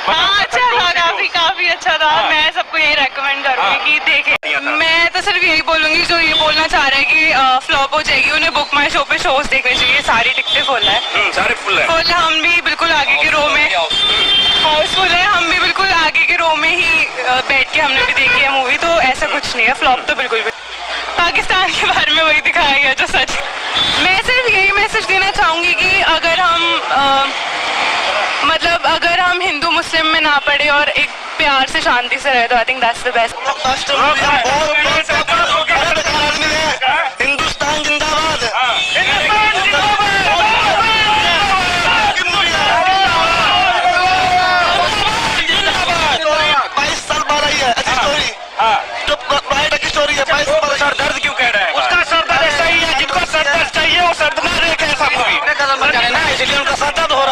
हाँ अच्छा था, काफी अच्छा था। मैं सबको यही रेकमेंड करूंगी कि देखें। मैं तो सिर्फ यही बोलूंगी जो ये बोलना चाह रहे हैं कि फ्लॉप हो जाएगी, उन्हें बुक माई शो पे शोज देखने चाहिए। सारी टिकटें फुल है, सारे फुल है। फुल। हम भी बिल्कुल आगे के रो में, हाउसफुल है। हम भी बिल्कुल आगे के रो में ही बैठ के हमने भी देखी है मूवी, तो ऐसा कुछ नहीं है। फ्लॉप तो बिल्कुल भी। पाकिस्तान के बारे में वही दिखाया गया जो सच। मैं सिर्फ यही मैसेज देना चाहूंगी कि अगर हम मतलब अगर हम हिंदू मुस्लिम में ना पड़े और एक प्यार से शांति से रहे, तो I think that's the best. Hindustan जिंदाबाद। सर दर्द क्यों कह रहा है? उसका सर दर्द ऐसा ही है, जिनको सर दर्द चाहिए वो सर दर्द एक ऐसा मूवी, इसलिए उनका सर दर्द हो